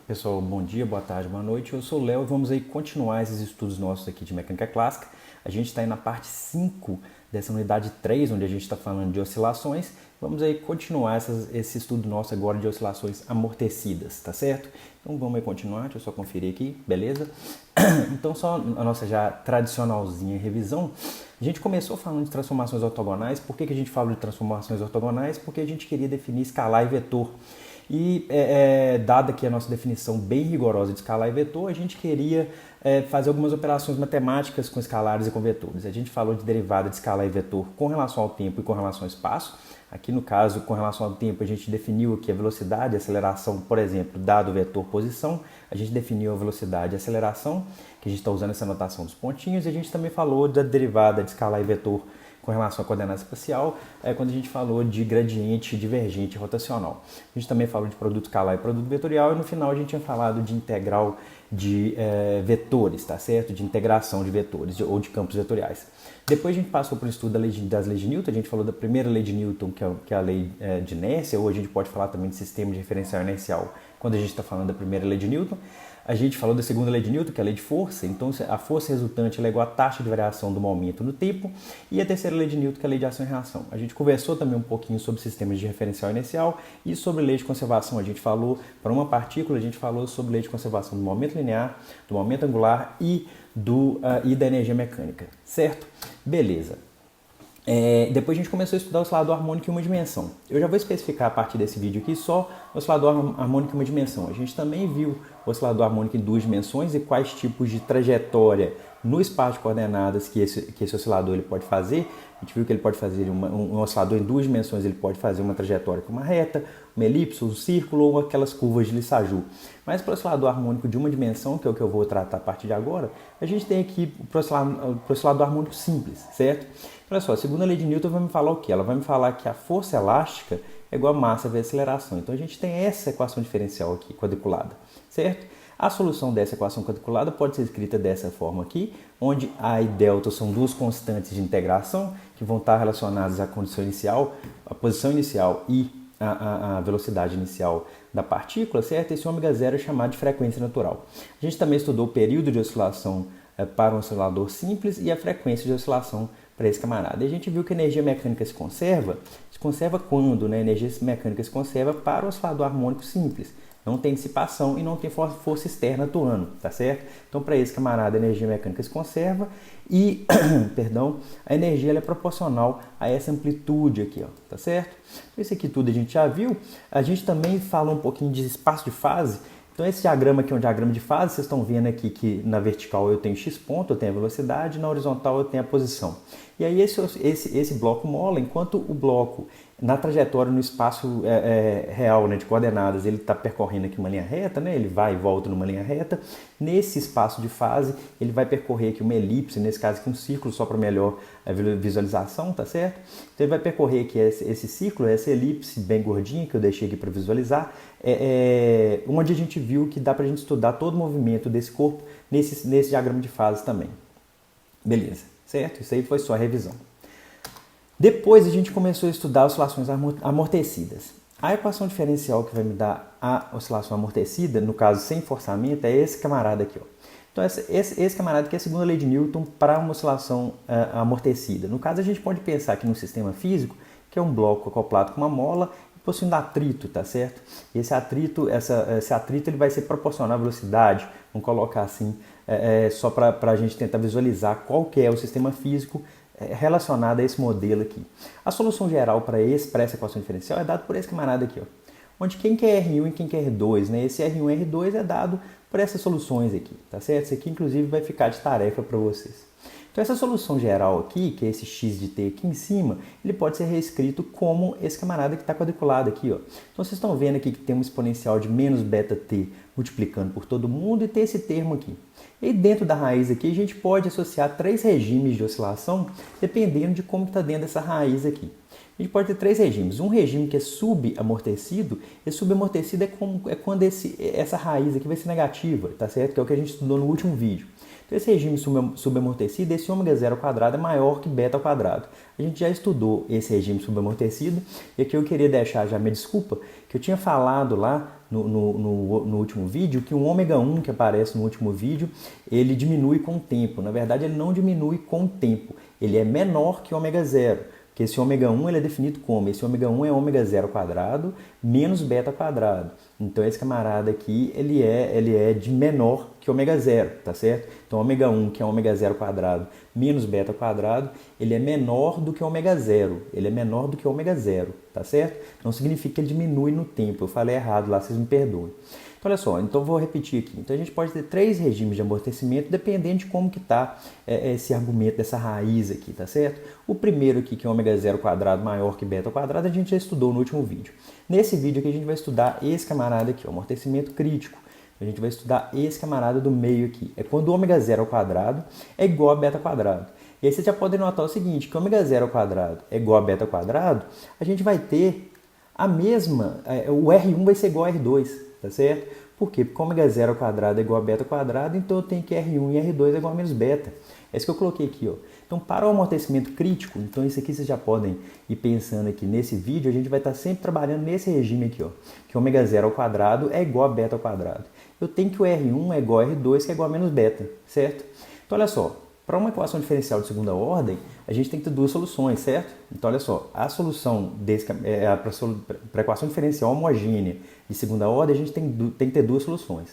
Pessoal, bom dia, boa tarde, boa noite. Eu sou o Léo e vamos aí continuar esses estudos nossos aqui de mecânica clássica. A gente está aí na parte 5 dessa unidade 3, onde a gente está falando de oscilações. Vamos aí continuar esse estudo nosso agora de oscilações amortecidas, tá certo? Então vamos aí continuar, deixa eu só conferir aqui, beleza? Então só a nossa já tradicionalzinha revisão. A gente começou falando de transformações ortogonais. Por que a gente fala de transformações ortogonais? Porque a gente queria definir escalar e vetor. E, dada aqui a nossa definição bem rigorosa de escalar e vetor, a gente queria fazer algumas operações matemáticas com escalares e com vetores. A gente falou de derivada de escalar e vetor com relação ao tempo e com relação ao espaço. Aqui no caso, com relação ao tempo, a gente definiu aqui a velocidade e aceleração, por exemplo, dado o vetor posição. A gente definiu a velocidade e aceleração, que a gente está usando essa notação dos pontinhos. E a gente também falou da derivada de escalar e vetor com relação à coordenada espacial, quando a gente falou de gradiente divergente rotacional. A gente também falou de produto escalar e produto vetorial, e no final a gente tinha falado de integral de vetores, tá certo? De integração de vetores ou de campos vetoriais. Depois a gente passou para o estudo das leis de Newton. A gente falou da primeira lei de Newton, que é a lei de inércia, ou a gente pode falar também de sistema de referencial inercial, quando a gente está falando da primeira lei de Newton. A gente falou da segunda lei de Newton, que é a lei de força. Então, a força resultante é igual à taxa de variação do momento no tempo. E a terceira lei de Newton, que é a lei de ação e reação. A gente conversou também um pouquinho sobre sistemas de referencial inercial e sobre lei de conservação. A gente falou, para uma partícula, a gente falou sobre lei de conservação do momento linear, do momento angular e da energia mecânica, certo? Beleza. Depois a gente começou a estudar o oscilador harmônico em uma dimensão. Eu já vou especificar a partir desse vídeo aqui só o oscilador harmônico em uma dimensão. A gente também viu o oscilador harmônico em duas dimensões e quais tipos de trajetória no espaço de coordenadas que esse oscilador ele pode fazer. A gente viu que ele pode fazer um oscilador em duas dimensões, ele pode fazer uma trajetória com uma reta, uma elipse, um círculo ou aquelas curvas de Lissajous. Mas para o oscilador harmônico de uma dimensão, que é o que eu vou tratar a partir de agora, a gente tem aqui o oscilador harmônico simples, certo? Olha só, a segunda lei de Newton vai me falar o quê? Ela vai me falar que a força elástica é igual a massa vezes aceleração. Então a gente tem essa equação diferencial aqui, quadriculada, certo? A solução dessa equação quadriculada pode ser escrita dessa forma aqui, onde A e delta são duas constantes de integração que vão estar relacionadas à condição inicial, a posição inicial e a velocidade inicial da partícula, certo? Esse ômega zero é chamado de frequência natural. A gente também estudou o período de oscilação para um oscilador simples e a frequência de oscilação para esse camarada. E a gente viu que a energia mecânica se conserva quando, né? A energia mecânica se conserva para o oscilador harmônico simples. Não tem dissipação e não tem força externa atuando, tá certo? Então, para esse camarada, a energia mecânica se conserva e, perdão, a energia ela é proporcional a essa amplitude aqui, ó, tá certo? Então, isso aqui tudo a gente já viu. A gente também fala um pouquinho de espaço de fase. Então, esse diagrama aqui é um diagrama de fase. Vocês estão vendo aqui que na vertical eu tenho x ponto, eu tenho a velocidade, na horizontal eu tenho a posição. E aí esse bloco mola, enquanto o bloco na trajetória no espaço real, né, de coordenadas, ele está percorrendo aqui uma linha reta, né, ele vai e volta numa linha reta. Nesse espaço de fase, ele vai percorrer aqui uma elipse, nesse caso aqui um círculo, só para melhor visualização, tá certo? Então ele vai percorrer aqui esse círculo, essa elipse bem gordinha que eu deixei aqui para visualizar, onde a gente viu que dá para a gente estudar todo o movimento desse corpo nesse diagrama de fase também. Beleza, certo? Isso aí foi só a revisão. Depois a gente começou a estudar oscilações amortecidas. A equação diferencial que vai me dar a oscilação amortecida, no caso sem forçamento, é esse camarada aqui, ó. Então esse camarada aqui é a segunda lei de Newton para uma oscilação amortecida. No caso a gente pode pensar aqui no sistema físico, que é um bloco acoplado com uma mola possuindo atrito, tá certo? E esse atrito ele vai ser proporcional à velocidade, vamos colocar assim, só para a gente tentar visualizar qual que é o sistema físico relacionado a esse modelo aqui. A solução geral para essa equação diferencial é dada por esse camarada aqui, ó, onde quem quer R1 e quem quer R2, né? Esse R1 e R2 é dado por essas soluções aqui, tá certo? Isso aqui inclusive vai ficar de tarefa para vocês. Então essa solução geral aqui, que é esse x de t aqui em cima, ele pode ser reescrito como esse camarada que está quadriculado aqui, ó. Então vocês estão vendo aqui que tem um exponencial de menos beta t multiplicando por todo mundo e tem esse termo aqui. E dentro da raiz aqui a gente pode associar três regimes de oscilação dependendo de como está dentro dessa raiz aqui. A gente pode ter três regimes. Um regime que é subamortecido, e subamortecido é quando essa raiz aqui vai ser negativa, tá certo? Que é o que a gente estudou no último vídeo. Então esse regime subamortecido, esse ômega zero ao quadrado é maior que beta ao quadrado. A gente já estudou esse regime subamortecido e aqui eu queria deixar já minha desculpa, que eu tinha falado lá no último vídeo que um ômega 1 que aparece no último vídeo, ele diminui com o tempo. Na verdade, ele não diminui com o tempo, ele é menor que ômega zero. Porque esse ômega 1 ele é definido como? Esse ômega 1 é ômega zero ao quadrado menos beta ao quadrado. Então esse camarada aqui, ele é de menor que ômega zero, tá certo? Então ômega 1, que é ômega zero ao quadrado menos beta ao quadrado, ele é menor do que ômega zero. Ele é menor do que ômega zero, tá certo? Não significa que ele diminui no tempo. Eu falei errado lá, vocês me perdoem. Então, olha só, então vou repetir aqui. Então, a gente pode ter 3 regimes de amortecimento, dependendo de como que está esse argumento dessa raiz aqui, tá certo? O primeiro aqui, que é ômega zero ao quadrado maior que beta ao quadrado, a gente já estudou no último vídeo. Nesse vídeo aqui, a gente vai estudar esse camarada aqui, o amortecimento crítico. A gente vai estudar esse camarada do meio aqui. É quando o ômega zero ao quadrado é igual a beta ao quadrado. E aí, vocês já podem notar o seguinte, que ômega zero ao quadrado é igual a beta ao quadrado, a gente vai ter a mesma, o R1 vai ser igual a R2, tá certo? Por quê? Porque ômega zero ao quadrado é igual a beta ao quadrado, então eu tenho que R1 e R2 é igual a menos beta. É isso que eu coloquei aqui, ó. Então, para o amortecimento crítico, então isso aqui vocês já podem ir pensando aqui nesse vídeo, a gente vai estar sempre trabalhando nesse regime aqui, ó, que ômega zero ao quadrado é igual a beta ao quadrado. Eu tenho que o R1 é igual a R2, que é igual a menos beta, certo? Então, olha só, para uma equação diferencial de segunda ordem, a gente tem que ter 2 soluções, certo? Então, olha só, a solução para a equação diferencial homogênea de segunda ordem, a gente tem que ter 2 soluções.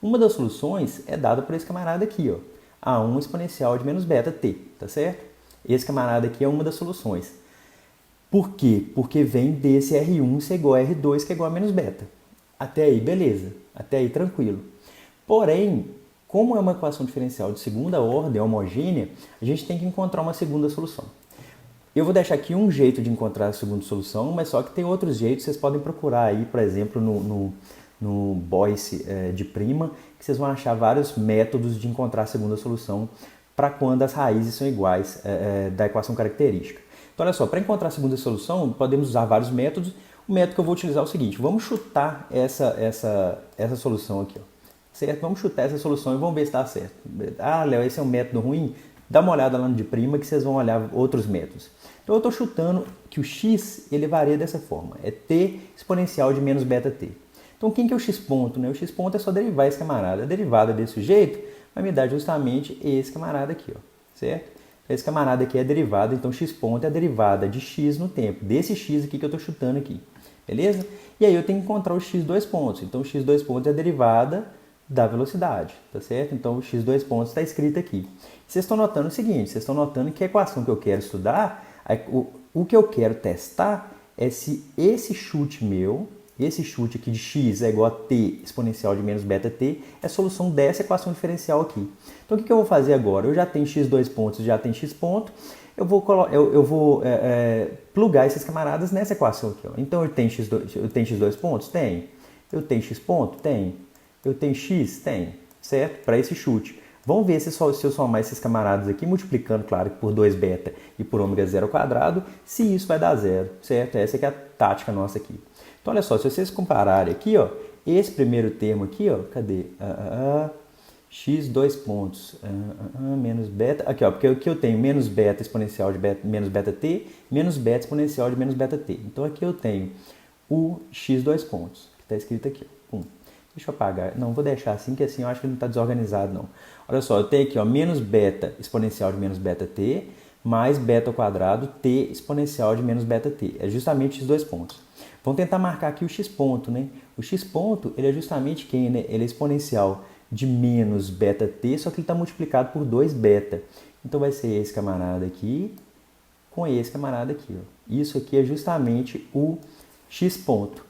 Uma das soluções é dada por esse camarada aqui, ó, A1 exponencial de menos beta t, tá certo? Esse camarada aqui é uma das soluções. Por quê? Porque vem desse R1 ser igual a R2, que é igual a menos beta. Até aí, beleza. Até aí, tranquilo. Porém, como é uma equação diferencial de segunda ordem homogênea, a gente tem que encontrar uma segunda solução. Eu vou deixar aqui um jeito de encontrar a segunda solução, mas só que tem outros jeitos, vocês podem procurar aí, por exemplo, no Boyce de prima, que vocês vão achar vários métodos de encontrar a segunda solução para quando as raízes são iguais da equação característica. Então, olha só, para encontrar a segunda solução, podemos usar vários métodos. O método que eu vou utilizar é o seguinte, vamos chutar essa solução aqui, ó. Certo? Vamos chutar essa solução e vamos ver se está certo. Ah, Léo, esse é um método ruim? Dá uma olhada lá no de prima que vocês vão olhar outros métodos. Então eu estou chutando que o x ele varia dessa forma. É t exponencial de menos beta t. Então quem que é o x ponto? Né? O x ponto é só derivar esse camarada. A derivada desse jeito vai me dar justamente esse camarada aqui, ó. Certo? Esse camarada aqui é a derivada, então x ponto é a derivada de x no tempo. Desse x aqui que eu estou chutando aqui. Beleza? E aí eu tenho que encontrar o x dois pontos. Então o x dois pontos é a derivada da velocidade, tá certo? Então o x dois pontos está escrito aqui. Vocês estão notando o seguinte, vocês estão notando que a equação que eu quero estudar, o que eu quero testar é se esse chute meu, esse chute aqui de x é igual a t exponencial de menos beta t, é a solução dessa equação diferencial aqui. Então o que eu vou fazer agora? Eu já tenho x dois pontos, já tenho x ponto, eu vou plugar esses camaradas nessa equação aqui, ó. Então eu tenho x dois pontos? Tenho. Eu tenho x ponto? Tenho. Eu tenho x? Tenho, certo? Para esse chute. Vamos ver se eu somar esses camaradas aqui, multiplicando, claro, por 2 beta e por ômega zero ao quadrado, se isso vai dar zero, certo? Essa aqui é a tática nossa aqui. Então, olha só, se vocês compararem aqui, ó, esse primeiro termo aqui, ó, cadê? X dois pontos, menos beta, aqui, ó, porque aqui eu tenho menos beta exponencial de menos beta t, menos beta exponencial de menos beta t. Então, aqui eu tenho o x dois pontos, que está escrito aqui, ó. Deixa eu apagar. Não, vou deixar assim, que assim eu acho que não está desorganizado, não. Olha só, eu tenho aqui, ó, menos beta exponencial de menos beta t, mais beta ao quadrado t exponencial de menos beta t. É justamente esses dois pontos. Vamos tentar marcar aqui o x ponto, né? O x ponto, ele é justamente quem, né? Ele é exponencial de menos beta t, só que ele está multiplicado por 2 beta. Então vai ser esse camarada aqui com esse camarada aqui, ó. Isso aqui é justamente o x ponto.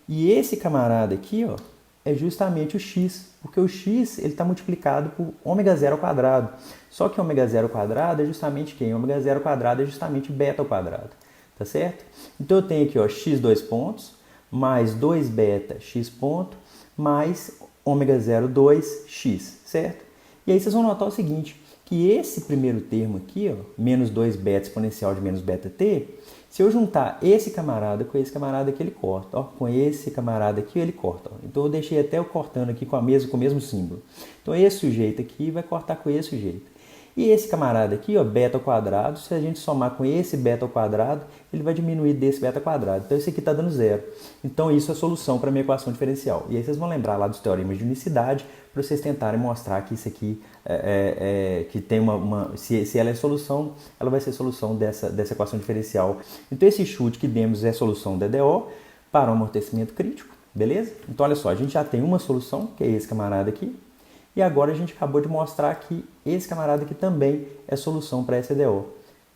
E esse camarada aqui, ó, é justamente o x, porque o x está multiplicado por ômega zero ao quadrado. Só que ômega zero ao quadrado é justamente quem? Ômega zero ao quadrado é justamente beta ao quadrado, tá certo? Então eu tenho aqui, ó, x dois pontos, mais 2 beta x ponto, mais ômega zero 2 x, certo? E aí vocês vão notar o seguinte, que esse primeiro termo aqui, ó, menos 2 beta exponencial de menos beta t, se eu juntar esse camarada com esse camarada aqui, ele corta. Ó, com esse camarada aqui, ele corta. Ó. Então eu deixei até eu cortando aqui com o mesmo símbolo. Então esse sujeito aqui vai cortar com esse sujeito. E esse camarada aqui, ó, beta ao quadrado, se a gente somar com esse beta ao quadrado, ele vai diminuir desse beta ao quadrado. Então, isso aqui está dando zero. Então, isso é a solução para a minha equação diferencial. E aí, vocês vão lembrar lá dos teoremas de unicidade, para vocês tentarem mostrar que isso aqui, que tem se ela é solução, ela vai ser solução dessa equação diferencial. Então, esse chute que demos é a solução da DO para o amortecimento crítico, beleza? Então, olha só, a gente já tem uma solução, que é esse camarada aqui. E agora a gente acabou de mostrar que esse camarada aqui também é solução para essa DO,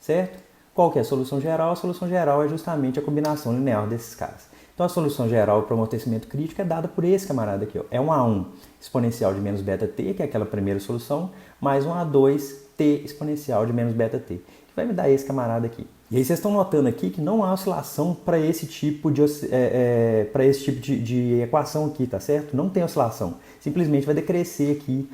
certo? Qual que é a solução geral? A solução geral é justamente a combinação linear desses caras. Então a solução geral para o amortecimento crítico é dada por esse camarada aqui, ó. É um A1 exponencial de menos beta t, que é aquela primeira solução, mais um A2 t exponencial de menos beta t, que vai me dar esse camarada aqui. E aí vocês estão notando aqui que não há oscilação para esse tipo de equação aqui, tá certo? Não tem oscilação. Simplesmente vai decrescer aqui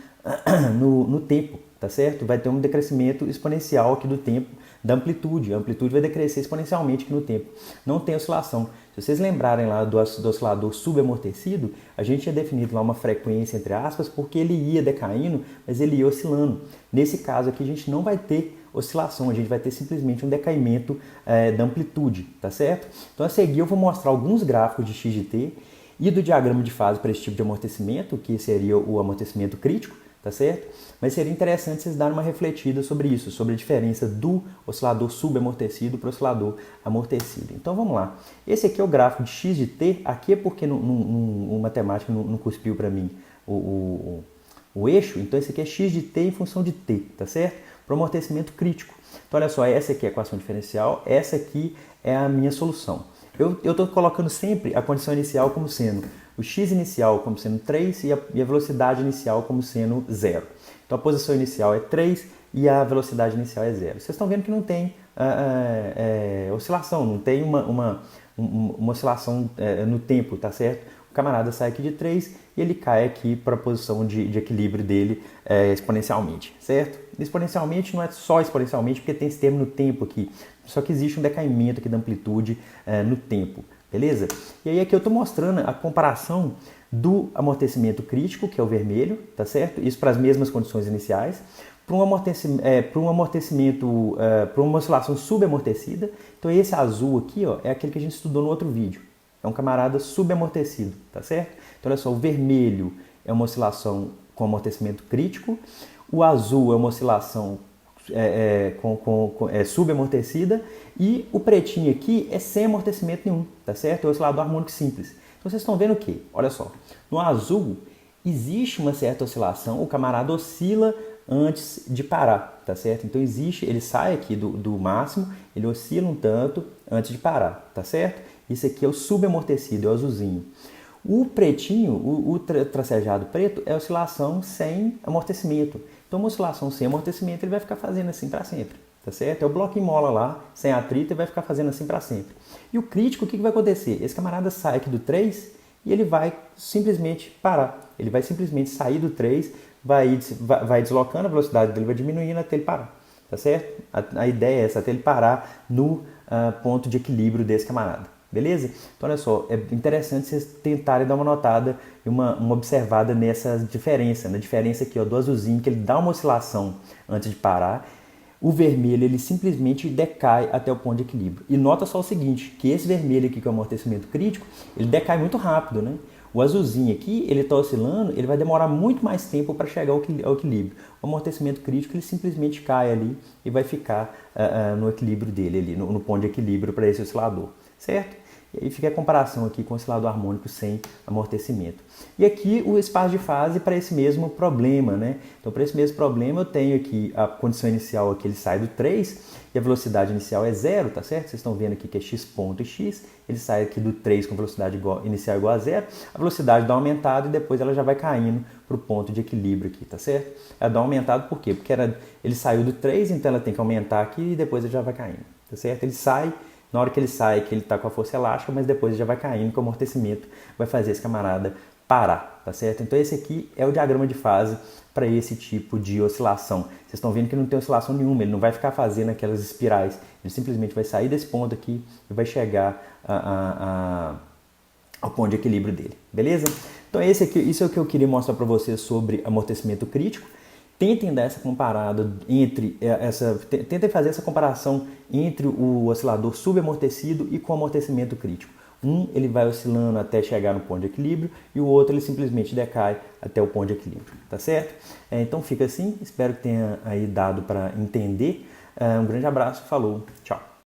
no tempo, tá certo? Vai ter um decrescimento exponencial aqui do tempo, da amplitude. A amplitude vai decrescer exponencialmente aqui no tempo. Não tem oscilação. Se vocês lembrarem lá do oscilador subamortecido, a gente tinha definido lá uma frequência, entre aspas, porque ele ia decaindo, mas ele ia oscilando. Nesse caso aqui, a gente não vai ter oscilação, a gente vai ter simplesmente um decaimento da amplitude, tá certo? Então, a seguir eu vou mostrar alguns gráficos de x de t e do diagrama de fase para esse tipo de amortecimento, que seria o amortecimento crítico, tá certo? Mas seria interessante vocês darem uma refletida sobre isso, sobre a diferença do oscilador subamortecido para o oscilador amortecido. Então vamos lá. Esse aqui é o gráfico de x de t, aqui é porque o matemático não cuspiu para mim o eixo, então esse aqui é x de t em função de t, tá certo? Para o amortecimento crítico. Então olha só, essa aqui é a equação diferencial, essa aqui é a minha solução. Eu estou colocando sempre a condição inicial como sendo o x inicial como sendo 3 e a velocidade inicial como sendo 0. Então a posição inicial é 3 e a velocidade inicial é 0. Vocês estão vendo que não tem oscilação, não tem uma oscilação no tempo, tá certo? O camarada sai aqui de 3 e ele cai aqui para a posição de equilíbrio dele exponencialmente, certo? Exponencialmente não é só exponencialmente, porque tem esse termo no tempo aqui, só que existe um decaimento aqui da amplitude no tempo, beleza? E aí aqui eu estou mostrando a comparação do amortecimento crítico, que é o vermelho, tá certo? Isso para as mesmas condições iniciais, para uma oscilação subamortecida. Então esse azul aqui, ó, é aquele que a gente estudou no outro vídeo. É um camarada subamortecido, tá certo? Então, olha só, o vermelho é uma oscilação com amortecimento crítico, o azul é uma oscilação subamortecida e o pretinho aqui é sem amortecimento nenhum, tá certo? É o oscilador harmônico simples. Então, vocês estão vendo o quê? Olha só, no azul existe uma certa oscilação, o camarada oscila antes de parar, tá certo? Então, ele sai aqui do máximo, ele oscila um tanto antes de parar, tá certo? Isso aqui é o subamortecido, é o azulzinho. O pretinho, o tracejado preto, é oscilação sem amortecimento. Então, uma oscilação sem amortecimento, ele vai ficar fazendo assim para sempre, tá certo? É o bloquinho mola lá, sem atrito, e vai ficar fazendo assim para sempre. E o crítico, o que vai acontecer? Esse camarada sai aqui do 3 e ele vai simplesmente parar. Ele vai simplesmente sair do 3, vai deslocando, a velocidade dele vai diminuindo até ele parar, tá certo? A ideia é essa, até ele parar no ponto de equilíbrio desse camarada. Beleza? Então, olha só, é interessante vocês tentarem dar uma notada e uma observada nessa diferença. Na diferença aqui, ó, do azulzinho, que ele dá uma oscilação antes de parar. O vermelho, ele simplesmente decai até o ponto de equilíbrio. E nota só o seguinte, que esse vermelho aqui, que é o amortecimento crítico, ele decai muito rápido, né? O azulzinho aqui, ele está oscilando, ele vai demorar muito mais tempo para chegar ao equilíbrio. O amortecimento crítico, ele simplesmente cai ali e vai ficar no equilíbrio dele, ali, no ponto de equilíbrio para esse oscilador, certo? E aí fica a comparação aqui com o oscilador harmônico sem amortecimento. E aqui o espaço de fase para esse mesmo problema, né? Então, para esse mesmo problema, eu tenho aqui a condição inicial, aqui ele sai do 3 e a velocidade inicial é 0, tá certo? Vocês estão vendo aqui que é x ponto e x, ele sai aqui do 3 com velocidade inicial igual a 0, a velocidade dá uma aumentada e depois ela já vai caindo para o ponto de equilíbrio aqui, tá certo? Ela dá uma aumentada por quê? Porque ele saiu do 3, então ela tem que aumentar aqui e depois ele já vai caindo, tá certo? Ele sai. Na hora que ele sai, que ele está com a força elástica, mas depois ele já vai caindo, que o amortecimento vai fazer esse camarada parar, tá certo? Então esse aqui é o diagrama de fase para esse tipo de oscilação. Vocês estão vendo que não tem oscilação nenhuma, ele não vai ficar fazendo aquelas espirais, ele simplesmente vai sair desse ponto aqui e vai chegar ao ponto de equilíbrio dele, beleza? Então isso é o que eu queria mostrar para vocês sobre amortecimento crítico. Tentem dar essa comparada tentem fazer essa comparação entre o oscilador subamortecido e com amortecimento crítico. Um ele vai oscilando até chegar no ponto de equilíbrio e o outro ele simplesmente decai até o ponto de equilíbrio, tá certo? Então fica assim, espero que tenha aí dado para entender. Um grande abraço, falou, tchau!